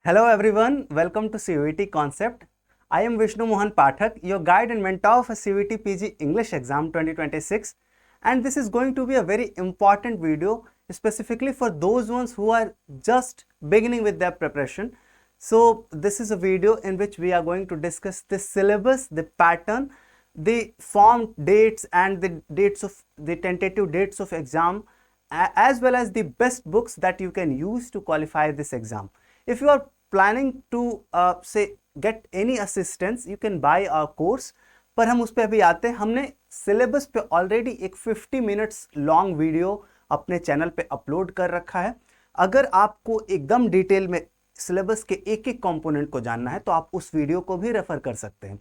Hello everyone, welcome to CUET Concept. I am Vishnu Mohan Pathak, your guide and mentor for CUET PG English Exam 2026, and this is going to be a very important video specifically for those ones who are just beginning with their preparation. So this is a video in which we are going to discuss the syllabus, the pattern, the form dates and the tentative dates of exam, as well as the best books that you can use to qualify this exam. If you are planning to say get any assistance, you can buy our course. पर हम उस पर अभी आते हैं. हमने syllabus पे already एक 50 मिनट्स लॉन्ग वीडियो अपने चैनल पे अपलोड कर रखा है. अगर आपको एकदम डिटेल में सिलेबस के एक एक कंपोनेंट को जानना है तो आप उस वीडियो को भी रेफर कर सकते हैं.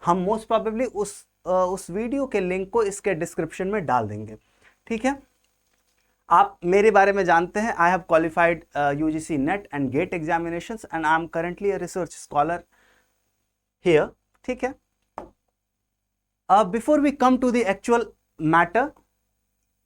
हम मोस्ट प्रोबेबली उस वीडियो के लिंक को इसके डिस्क्रिप्शन में डाल देंगे. ठीक है. आप मेरे बारे में जानते हैं. I have qualified UGC NET and GATE examinations and I am currently a research scholar here. ठीक है. Before we come to the actual matter,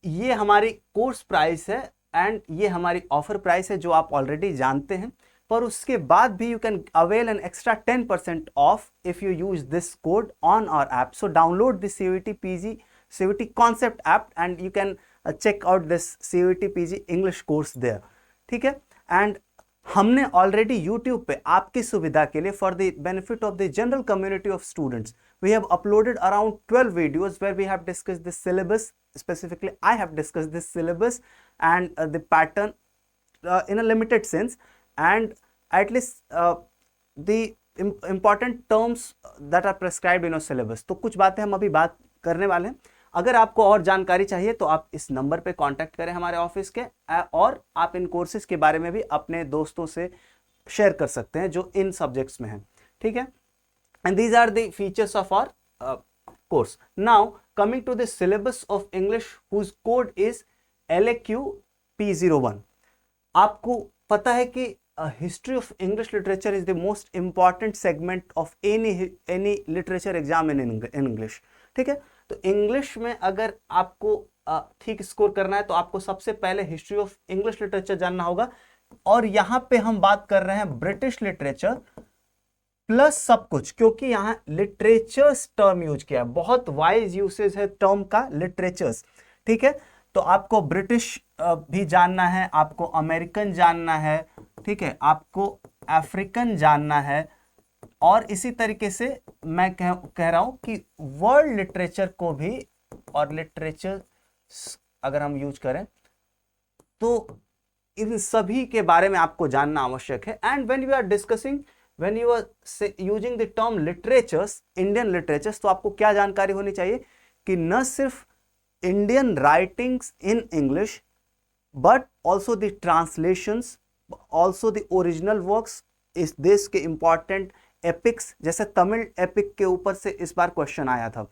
ये हमारी कोर्स प्राइस है एंड ये हमारी ऑफर प्राइस है जो आप ऑलरेडी जानते हैं. पर उसके बाद भी you can avail an extra 10% off if you use this code on our app. So download the CUET PG CUET Concept app and you can check out this CUET PG English course there. ठीक है. And हमने already YouTube पे आपकी सुविधा के लिए for the benefit of the general community of students we have uploaded around 12 videos where we have discussed this syllabus. Specifically, I have discussed this syllabus and the pattern in a limited sense, and at least the important terms that are prescribed in our syllabus. तो कुछ बातें हम अभी बात करने वाले हैं. अगर आपको और जानकारी चाहिए तो आप इस नंबर पे कांटेक्ट करें हमारे ऑफिस के, और आप इन कोर्सेज के बारे में भी अपने दोस्तों से शेयर कर सकते हैं जो इन सब्जेक्ट्स में हैं. ठीक है. And these are the features of our course. Now coming to the syllabus of English whose code is LAQ P01. आपको पता है कि history of English literature is the most important segment of any literature exam in English. ठीक है. तो English में अगर आपको ठीक स्कोर करना है तो आपको सबसे पहले हिस्ट्री ऑफ इंग्लिश लिटरेचर जानना होगा. और यहां पे हम बात कर रहे हैं ब्रिटिश लिटरेचर प्लस सब कुछ, क्योंकि यहां लिटरेचर्स टर्म यूज किया है. बहुत वाइज यूसेज है टर्म का, लिटरेचर्स. ठीक है. तो आपको ब्रिटिश भी जानना है, आपको अमेरिकन जानना है. ठीक है. आपको अफ्रीकन जानना है. और इसी तरीके से मैं कह रहा हूं कि वर्ल्ड लिटरेचर को भी, और लिटरेचर अगर हम यूज करें तो इन सभी के बारे में आपको जानना आवश्यक है. And when you are discussing, when you are using the term literatures, Indian literatures, तो आपको क्या जानकारी होनी चाहिए कि न सिर्फ Indian writings in English but also the translations, also the original works, इस देश के इंपॉर्टेंट एपिक्स. जैसे तमिल एपिक के ऊपर से इस बार क्वेश्चन आया था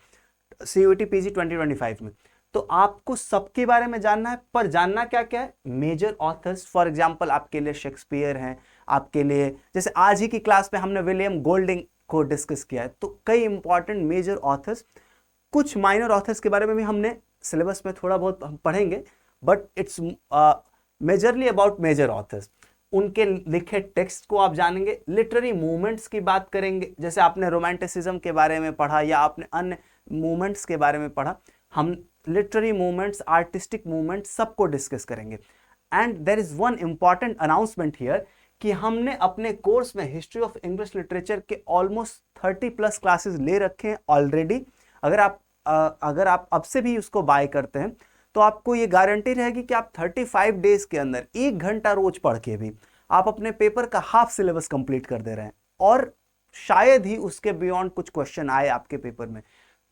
CUET PG 2025 में. तो आपको सबके बारे में जानना है. पर जानना क्या क्या है? Major authors. फॉर एग्जांपल आपके लिए शेक्सपियर हैं, आपके लिए जैसे आज ही की क्लास में हमने विलियम गोल्डिंग को डिस्कस किया है. तो कई इंपॉर्टेंट मेजर ऑथर्स. कुछ माइनर ऑथर्स के बारे में भी हमने सिलेबस में थोड़ा बहुत हम पढ़ेंगे, but it's majorly about major authors. उनके लिखे टेक्स्ट को आप जानेंगे. लिटरेरी मूवमेंट्स की बात करेंगे, जैसे आपने रोमांटिसिज्म के बारे में पढ़ा या आपने अन्य मूवमेंट्स के बारे में पढ़ा. हम लिटरेरी मूवमेंट्स, आर्टिस्टिक मूवमेंट्स सबको डिस्कस करेंगे. And there is one important announcement here कि हमने अपने कोर्स में हिस्ट्री ऑफ इंग्लिश लिटरेचर के ऑलमोस्ट 30+ क्लासेस ले रखे हैं ऑलरेडी. अगर आप अब से भी उसको बाय करते हैं तो आपको ये गारंटी रहेगी कि आप 35 डेज के अंदर 1 घंटा रोज पढ़ के भी आप अपने पेपर का हाफ सिलेबस कंप्लीट कर दे रहे हैं, और शायद ही उसके बियॉन्ड कुछ क्वेश्चन आए आपके पेपर में.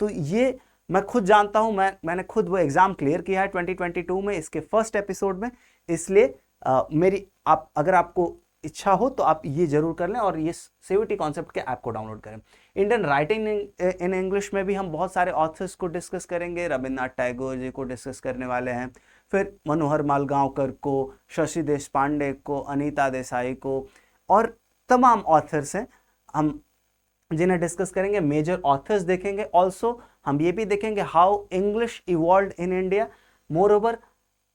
तो ये मैं खुद जानता हूं. मैंने खुद वो एग्जाम क्लियर किया है 2022 में, इसके फर्स्ट एपिसोड में. इसलिए अगर आपको इच्छा हो तो आप ये जरूर कर लें और ये CUET कॉन्सेप्ट के ऐप को डाउनलोड करें. इंडियन राइटिंग इन इंग्लिश में भी हम बहुत सारे ऑथर्स को डिस्कस करेंगे. रविन्द्रनाथ टैगोर जी को डिस्कस करने वाले हैं, फिर मनोहर मालगांवकर को, शशि देशपांडे को, अनीता देसाई को, और तमाम ऑथर्स हैं हम जिन्हें डिस्कस करेंगे. मेजर ऑथर्स देखेंगे. ऑल्सो हम ये भी देखेंगे how English evolved in India. More over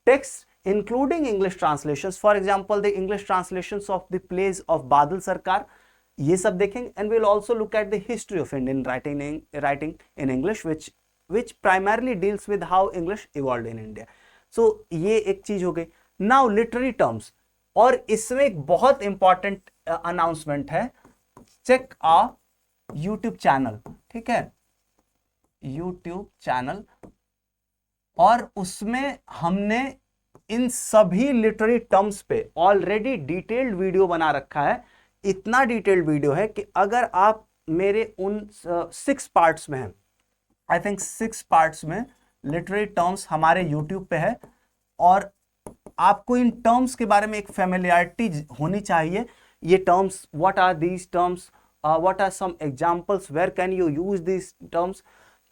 text including English translations. For example, the English translations of the plays of Badal Sarkar, ये सब देखेंगे. And we'll also look at the history of Indian writing in English, which primarily deals with how English evolved in India. So ये एक चीज हो गई. Now literary terms, और इसमें एक बहुत इंपॉर्टेंट अनाउंसमेंट है. चेक आ YouTube चैनल, ठीक है, YouTube चैनल, और उसमें हमने इन सभी लिटरेरी टर्म्स पे ऑलरेडी डिटेल्ड वीडियो बना रखा है. इतना डिटेल्ड वीडियो है कि अगर आप मेरे उन 6 पार्ट्स में हैं, आई थिंक 6 पार्ट्स में लिटरेरी टर्म्स हमारे YouTube पे है, और आपको इन टर्म्स के बारे में एक फेमिलियरिटी होनी चाहिए. ये terms, what are these terms, what are some examples, where can you use these terms.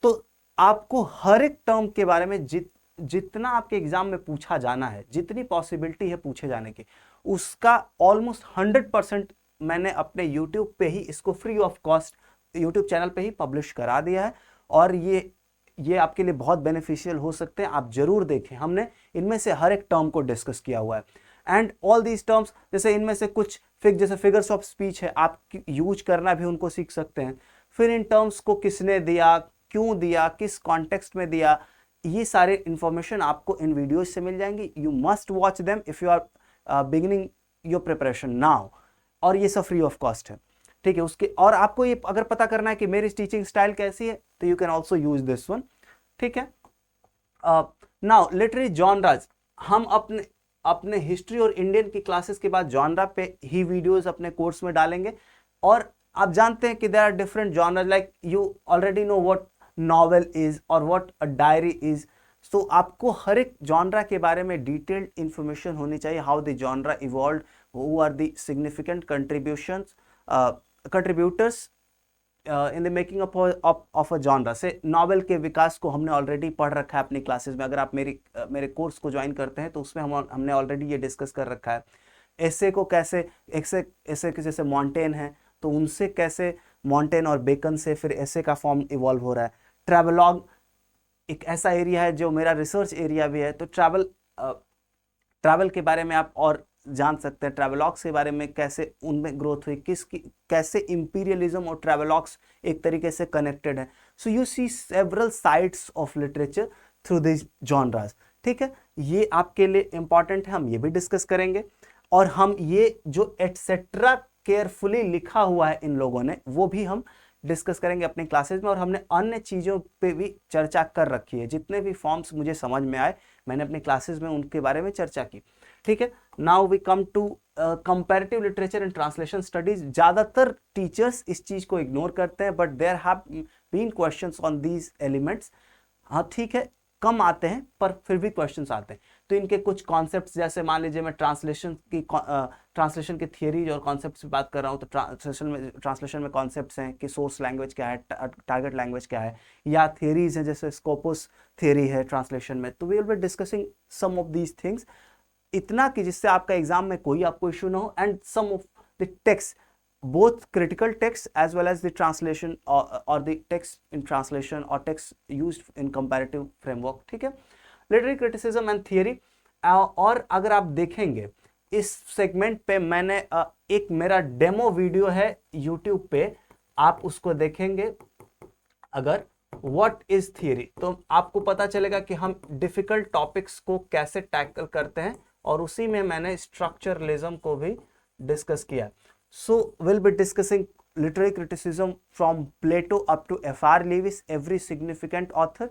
तो आपको हर एक टर्म के बारे में जितना आपके एग्जाम में पूछा जाना है, जितनी पॉसिबिलिटी है पूछे जाने की, उसका ऑलमोस्ट 100% मैंने अपने YouTube पे ही इसको free of cost YouTube channel पे ही पब्लिश करा दिया है. और ये आपके लिए बहुत बेनिफिशियल हो सकते हैं, आप जरूर देखें. हमने इनमें से हर एक टर्म को डिस्कस किया हुआ है. एंड ऑल दीज टर्म्स, जैसे इनमें से कुछ जैसे फिगर्स ऑफ स्पीच है, आप यूज करना भी उनको सीख सकते हैं. फिर इन टर्म्स को किसने दिया, क्यों दिया, किस कॉन्टेक्स्ट में दिया, ये सारे इंफॉर्मेशन आपको इन वीडियोज से मिल जाएंगी. You must watch them if you are beginning your preparation now. और ये सब फ्री ऑफ कॉस्ट है, ठीक है. उसके और आपको ये अगर पता करना है कि मेरी टीचिंग स्टाइल कैसी है, तो you can also use this one, ठीक है. नाउ लिटरेरी जॉनराज, हम अपने हिस्ट्री और इंडियन की क्लासेस के बाद जॉनरा पे ही वीडियोस अपने कोर्स में डालेंगे. और आप जानते हैं कि there are different genre, like you already know what novel is और what a diary is. So आपको हर एक जॉनरा के बारे में डिटेल्ड इंफॉर्मेशन होनी चाहिए. How the genre evolved, who are the significant contributors in the making of a genre. Say novel के विकास को हमने ऑलरेडी पढ़ रखा है अपनी क्लासेस में. अगर आप मेरे कोर्स को ज्वाइन करते हैं तो उसमें हमने ऑलरेडी ये डिस्कस कर रखा है. ऐसे को कैसे, ऐसे के जैसे मॉन्टेन है, तो उनसे कैसे, मॉन्टेन और बेकन से फिर ऐसे का फॉर्म इवॉल्व हो रहा है. ट्रैवलॉग एक ऐसा एरिया है जो मेरा रिसर्च एरिया भी है, तो ट्रैवल के बारे में आप और जान सकते हैं. ट्रैवलॉग्स के बारे में कैसे उनमें ग्रोथ हुई, कैसे इंपीरियलिज्म और ट्रैवलॉग्स एक तरीके से कनेक्टेड है. So you see several sides of literature through this genres, ठीक है. ये आपके लिए इंपॉर्टेंट है, हम ये भी डिस्कस करेंगे. और हम ये जो एटसेट्रा केयरफुली लिखा हुआ है इन लोगों ने, वो भी हम डिस्कस करेंगे अपनी क्लासेस में. और हमने अन्य चीज़ों पे भी चर्चा कर रखी है. जितने भी फॉर्म्स मुझे समझ में आए, मैंने अपनी क्लासेस में उनके बारे में चर्चा की, ठीक है. Now we come to comparative literature and translation studies. ज़्यादातर टीचर्स इस चीज़ को इग्नोर करते हैं, but there have been questions on these elements. हाँ ठीक है, कम आते हैं पर फिर भी क्वेश्चंस आते हैं. तो इनके कुछ कॉन्सेप्ट्स, जैसे मान लीजिए मैं ट्रांसलेशन की थियरीज और कॉन्सेप्ट्स की बात कर रहा हूँ, तो ट्रांसलेशन में कॉन्सेप्ट्स हैं कि सोर्स लैंग्वेज क्या है, टारगेट लैंग्वेज क्या है, या थियरीज हैं जैसे स्कोपस थियरी है ट्रांसलेशन में. तो we will be discussing some of these things, इतना कि जिससे आपका एग्जाम में कोई आपको इशू ना हो. And some of the text, both critical text as well as the translation or the text in translation or text used in comparative framework, ठीक है. Literary criticism and theory. और अगर आप देखेंगे इस सेगमेंट पे मैंने एक मेरा डेमो वीडियो है YouTube पे, आप उसको देखेंगे अगर, व्हाट इज थियरी, तो आपको पता चलेगा कि हम डिफिकल्ट टॉपिक्स को कैसे टैकल करते हैं. और उसी में मैंने स्ट्रक्चरलिज्म को भी डिस्कस किया. So we'll be discussing literary criticism from Plato up to F.R. Lewis, every significant author.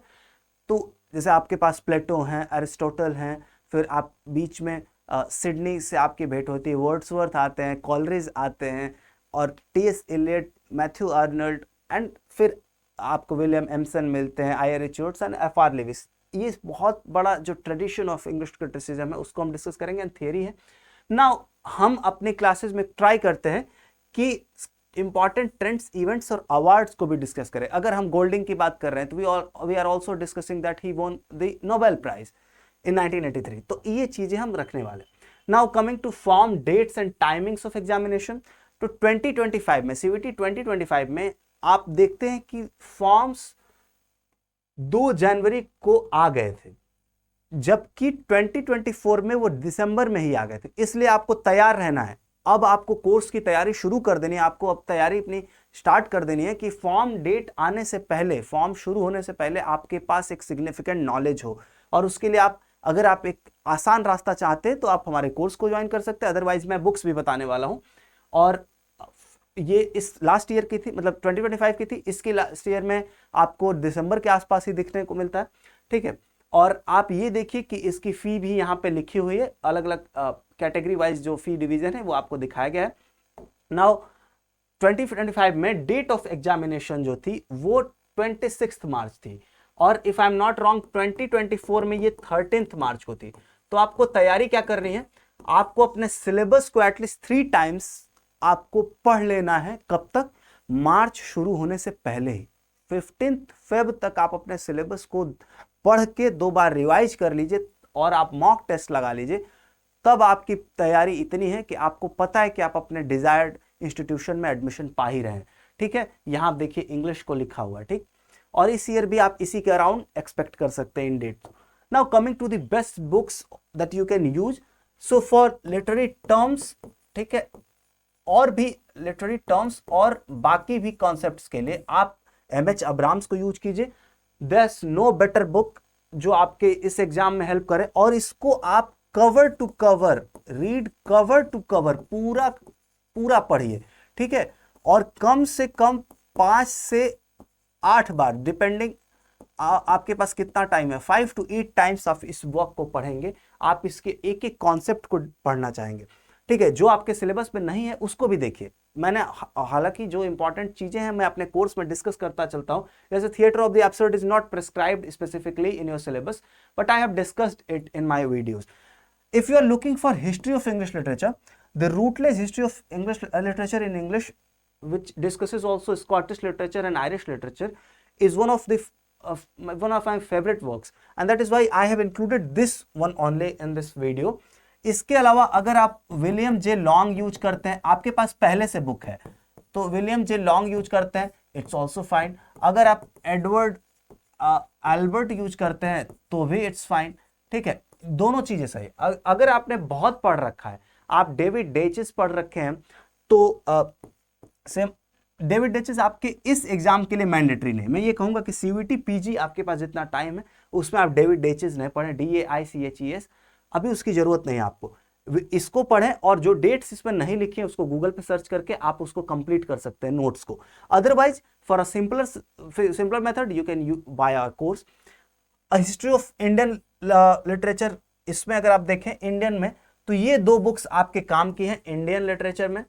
तो जैसे आपके पास प्लेटो हैं, अरिस्टोटल हैं, फिर आप बीच में सिडनी से आपकी भेंट होती है, वर्ड्सवर्थ आते हैं, कॉलरिज आते हैं, और T S. Eliot, Matthew Arnold, and फिर आपको विलियम एमसन मिलते हैं, IR. Richards and F.R. Levi's. ये बहुत बड़ा जो ट्रेडिशन ऑफ इंग्लिश क्रिटिसिज्म है उसको हम डिस्कस करेंगे, एंड थियरी है. नाउ हम अपने क्लासेस में ट्राई करते हैं कि इंपॉर्टेंट ट्रेंड्स, इवेंट्स और अवार्ड्स को भी डिस्कस करें. अगर हम गोल्डिंग की बात कर रहे हैं तो we are also discussing that he won the Nobel prize in 1983. तो ये चीजें हम रखने वाले. Now coming to form, dates and timings of examination. तो 2025 में, CVT 2025 में आप देखते हैं कि फॉर्म्स 2 जनवरी को आ गए थे. जबकि 2024 में वो दिसंबर में ही आ गए थे। इसलिए आपको तैयार रहना है। अब आपको कोर्स की तैयारी शुरू कर देनी है, आपको अब तैयारी अपनी स्टार्ट कर देनी है कि फॉर्म डेट आने से पहले, फॉर्म शुरू होने से पहले आपके पास एक सिग्निफिकेंट नॉलेज हो। और उसके लिए आप, अगर आप एक आसान रास्ता चाहते हैं तो आप हमारे कोर्स को ज्वाइन कर सकते हैं, अदरवाइज मैं बुक्स भी बताने वाला हूं। और ये इस लास्ट ईयर की थी, मतलब 2025 की थी, इसकी लास्ट ईयर में आपको दिसंबर के आसपास ही दिखने को मिलता है, ठीक है। और आप ये देखिए कि इसकी फी भी यहाँ पे लिखी हुई है, अलग अलग कैटेगरी वाइज जो फी डिवीजन है वो आपको दिखाया गया है। नाउ 2025 में डेट ऑफ एग्जामिनेशन जो थी वो 26 मार्च थी, और if I am not wrong 2024 में ये 13 मार्च को थी। तो आपको तैयारी क्या करनी है, आपको अपने सिलेबस को एटलीस्ट 3 टाइम्स आपको पढ़ लेना है। कब तक? मार्च शुरू होने से पहले ही 15 फेब तक आप अपने सिलेबस को पढ़ के 2 बार रिवाइज कर लीजिए और आप मॉक टेस्ट लगा लीजिए। तब आपकी तैयारी इतनी है कि आपको पता है कि आप अपने डिजायर्ड इंस्टीट्यूशन में एडमिशन पा ही रहे हैं, ठीक है। यहां आप देखिए इंग्लिश को लिखा हुआ है, ठीक। और इस ईयर भी आप इसी के अराउंड एक्सपेक्ट कर सकते हैं इन date. Now coming to the best books that you can use, so for literary terms, ठीक है, और भी लिटरेरी टर्म्स और बाकी भी कॉन्सेप्ट्स के लिए आप MH अब्राम्स को यूज कीजिए। There is no better book जो आपके इस एग्जाम में हेल्प करे, और इसको आप cover to cover read, cover to cover पूरा पूरा पढ़िए, ठीक है। और कम से कम 5 से 8 बार, डिपेंडिंग आपके पास कितना टाइम है, 5 to 8 टाइम्स आप इस वर्क को पढ़ेंगे। आप इसके एक एक कॉन्सेप्ट को पढ़ना चाहेंगे, ठीक है। जो आपके सिलेबस में नहीं है उसको भी देखिए। मैंने हालांकि जो इंपॉर्टेंट चीजें हैं मैं अपने कोर्स में डिस्कस करता चलता हूं, जैसे theatre of the absurd is not prescribed specifically in your syllabus, but I have discussed it in my videos. If you are looking for history of English literature, the Routledge History of English Literature in English, which discusses also Scottish literature and Irish literature, is one of my favorite works, and that is why I have included this one only in this video. इसके अलावा अगर आप William J long use करते हैं, आपके पास पहले से book है तो विलियम जे लॉन्ग यूज करते हैं, इट्स ऑल्सो फाइन। अगर आप एडवर्ड एल्बर्ट यूज करते हैं तो भी इट्स फाइन, ठीक है। दोनों चीजें सही। अगर आपने बहुत पढ़ रखा है, आप डेविड डेचिस पढ़ रखे हैं, तो सेम डेविड डेचिस आपके इस एग्जाम के लिए मैंडेटरी नहीं। मैं ये कहूंगा कि CVT PG आपके पास जितना टाइम है उसमें आप डेविड डेचिस नहीं पढ़ें, DAICHES, अभी उसकी जरूरत नहीं है आपको। इसको पढ़ें, और जो डेट्स इसमें नहीं लिखी है उसको गूगल पे सर्च करके आप उसको कंप्लीट कर सकते हैं, नोट्स को। Otherwise for a simpler method you can buy our course history of Indian literature. इसमें अगर आप देखें इंडियन में, तो ये 2 बुक्स आपके काम की हैं इंडियन लिटरेचर में,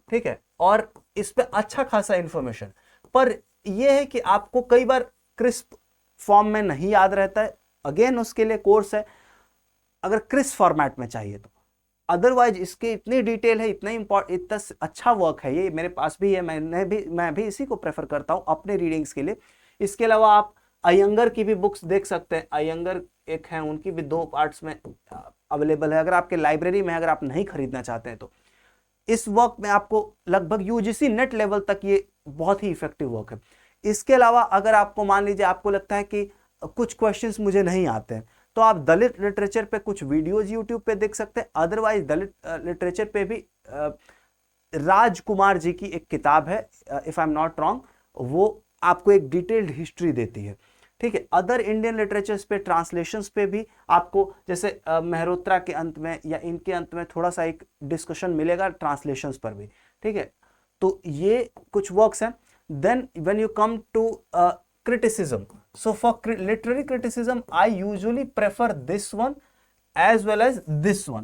ठीक है। और इस पे अच्छा खासा इंफॉर्मेशन, पर यह है कि आपको कई बार क्रिस्प फॉर्म में नहीं याद रहता है। अगेन उसके लिए कोर्स है अगर क्रिस्प फॉर्मेट में चाहिए तो। अदरवाइज इसके इतनी डिटेल है, इतना अच्छा वर्क है, ये मेरे पास भी है, मैं भी इसी को प्रेफर करता हूं अपने रीडिंग्स के लिए। इसके अलावा आप अयंगर की भी बुक्स देख सकते हैं। अयंगर एक है, उनकी भी 2 पार्ट्स में अवेलेबल है, अगर आपके लाइब्रेरी में, अगर आप नहीं खरीदना चाहते हैं तो। इस वर्क में आपको लगभग UGC नेट लेवल तक ये बहुत ही इफेक्टिव वर्क है। इसके अलावा अगर आपको मान लीजिए आपको लगता है कि कुछ क्वेश्चंस मुझे नहीं आते हैं, तो आप दलित लिटरेचर पे कुछ वीडियोज यूट्यूब पे देख सकते हैं। अदरवाइज दलित लिटरेचर पे भी राजकुमार जी की एक किताब है, if I am not wrong, वो आपको एक डिटेल्ड हिस्ट्री देती है, ठीक है। अदर इंडियन लिटरेचर्स पे, ट्रांसलेशंस पे भी आपको, जैसे मेहरोत्रा के अंत में या इनके अंत में थोड़ा सा एक डिस्कशन मिलेगा ट्रांसलेशंस पर भी, ठीक है। तो ये कुछ वर्क्स हैं। Then when you come to criticism, so for literary criticism I usually prefer this one as well as this one.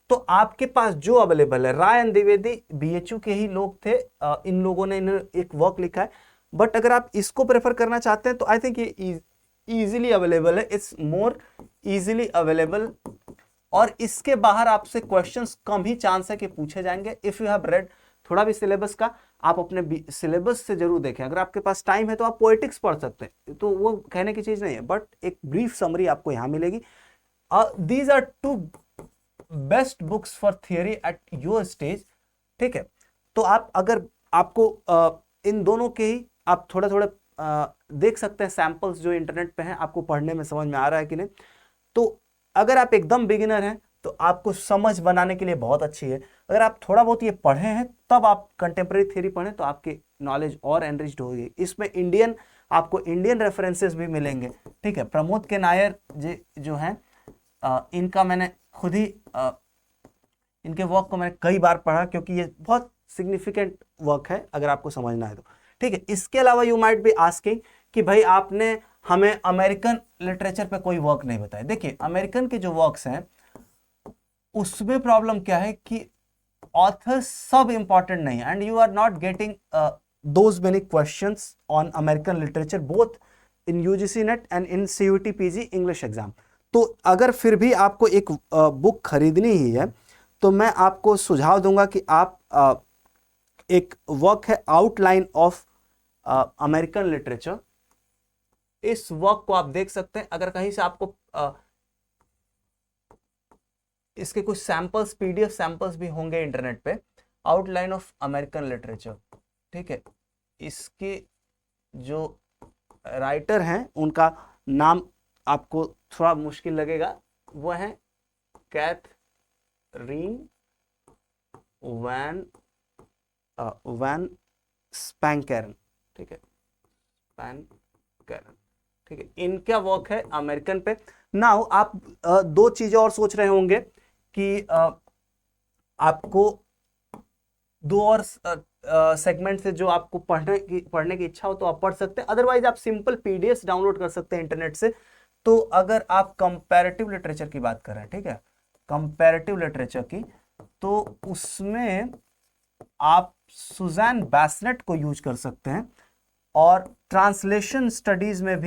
तो आपके पास जो अवेलेबल है, राय एंड द्विवेदी BHU के ही लोग थे, इन लोगों ने एक वर्क लिखा है, बट अगर आप इसको प्रेफर करना चाहते हैं तो आई थिंक ये इजीली अवेलेबल है, इट्स मोर इजीली अवेलेबल। और इसके बाहर आपसे क्वेश्चंस कम ही चांस है कि पूछे जाएंगे। इफ यू हैव रेड थोड़ा भी सिलेबस का, आप अपने सिलेबस से जरूर देखें। अगर आपके पास टाइम है तो आप पोएटिक्स पढ़ सकते हैं, तो वो कहने की चीज नहीं है, बट एक ब्रीफ समरी आपको यहां मिलेगी। These are 2 best books for theory at your stage, ठीक है। तो आप, अगर आपको इन दोनों के ही आप थोड़े थोड़े देख सकते हैं सैंपल्स जो इंटरनेट पे हैं, आपको पढ़ने में समझ में आ रहा है कि नहीं। तो अगर आप एकदम बिगिनर हैं तो आपको समझ बनाने के लिए बहुत अच्छी है। अगर आप थोड़ा बहुत ये पढ़े हैं तब आप कंटेम्प्रेरी थ्योरी पढ़ें तो आपकी नॉलेज और एनरिच्ड होगी। इसमें आपको इंडियन रेफरेंसेस भी मिलेंगे। ठीक है, प्रमोद के नायर जी जो हैं, इनका मैंने खुद ही इनके वर्क को मैंने कई बार पढ़ा, क्योंकि ये बहुत सिग्निफिकेंट वर्क है अगर आपको समझना है तो। ठीक है, इसके अलावा यू माइट बी आस्किंग कि भाई आपने हमें अमेरिकन लिटरेचर पे कोई वर्क नहीं बताया। देखिए, अमेरिकन के जो वर्क्स हैं उसमें प्रॉब्लम क्या है कि ऑथर्स सब इंपॉर्टेंट नहीं है, and you are not getting those many questions on American literature both in UGC NET and in CUET PG English exam. तो अगर फिर भी आपको एक बुक खरीदनी ही है तो मैं आपको सुझाव दूंगा कि आप एक वर्क है आउटलाइन ऑफ अमेरिकन लिटरेचर, इस वर्क को आप देख सकते हैं। अगर कहीं से आपको इसके कुछ सैंपल्स, पीडीएफ सैंपल्स भी होंगे इंटरनेट पे, आउटलाइन ऑफ अमेरिकन लिटरेचर। ठीक है, इसके जो राइटर हैं उनका नाम आपको थोड़ा मुश्किल लगेगा, वो है कैथरीन वैन स्पैंकेरन। ठीक है, स्पैंकेरन। ठीक है, इनका वर्क है अमेरिकन पे। नाउ आप दो चीजें और सोच रहे होंगे कि आपको दो और सेगमेंट से जो आपको पढ़ने की इच्छा हो तो आप पढ़ सकते हैं, अदरवाइज आप सिंपल पीडीएफ डाउनलोड कर सकते हैं इंटरनेट से। तो अगर आप कंपैरेटिव लिटरेचर की बात कर रहे हैं, ठीक है, कंपैरेटिव लिटरेचर की, तो उसमें आप सुजैन बैसनेट को यूज कर सकते हैं, और ट्रांसलेशन स्टडीज में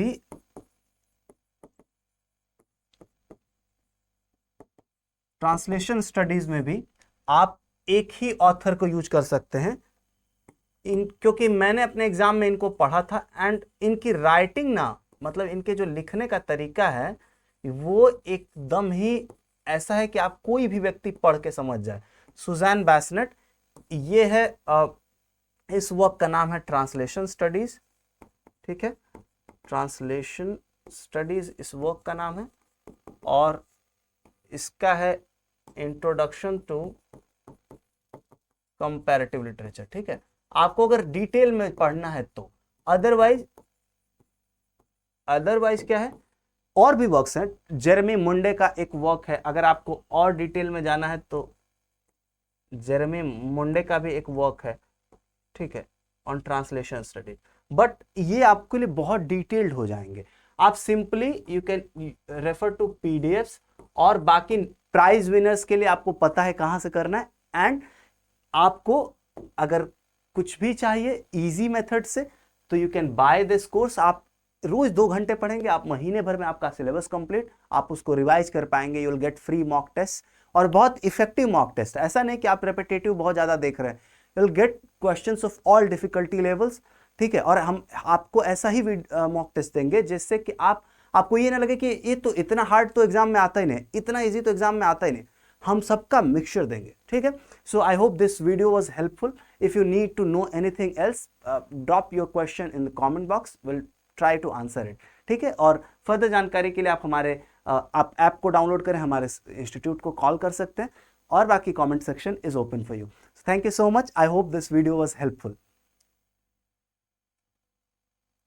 भी आप एक ही ऑथर को यूज कर सकते हैं। क्योंकि मैंने अपने एग्जाम में इनको पढ़ा था, एंड इनकी राइटिंग ना, मतलब इनके जो लिखने का तरीका है वो एकदम ही ऐसा है कि आप कोई भी व्यक्ति पढ़ के समझ जाए। सुजैन बैसनेट, ये है, इस वर्क का नाम है ट्रांसलेशन स्टडीज। ठीक है, ट्रांसलेशन स्टडीज इस वर्क का नाम है, और इसका है इंट्रोडक्शन टू कंपैरेटिव लिटरेचर। ठीक है, आपको अगर डिटेल में पढ़ना है तो, अदरवाइज क्या है, और भी वर्क्स हैं। जेरेमी मुंडे का एक वर्क है, अगर आपको और डिटेल में जाना है तो जेरेमी मुंडे का भी एक वर्क है। ठीक है, ऑन ट्रांसलेशन स्टडी, बट ये आपके लिए बहुत डिटेल्ड हो जाएंगे। आप simply you can refer to PDFs, और बाकी प्राइज विनर्स के लिए आपको पता है कहां से करना है। एंड आपको अगर कुछ भी चाहिए इजी मेथड से तो you can by this course. आप रोज 2 घंटे पढ़ेंगे, आप महीने भर में आपका सिलेबस कंप्लीट, आप उसको रिवाइज कर पाएंगे। You will get free mock test, और बहुत इफेक्टिव मॉक टेस्ट। ऐसा नहीं कि आप रेपिटेटिव बहुत ज्यादा देख रहे हैं, you will gate questions of all difficulty levels. ठीक है, और हम आपको ऐसा ही मॉक टेस्ट देंगे जिससे कि आपको ये ना लगे कि ये तो इतना हार्ड तो एग्जाम में आता ही नहीं, इतना इजी तो एग्जाम में आता ही नहीं। हम सबका मिक्सचर देंगे। ठीक है, so I hope this video was helpful. If you need to know anything else, drop your question in the comment box, will try to answer it. ठीक है, और फर्दर जानकारी के लिए आप हमारे आप ऐप को डाउनलोड करें, हमारे इंस्टीट्यूट को कॉल कर सकते हैं, और बाकी comment section is open for you. Thank you so much, I hope this video was helpful.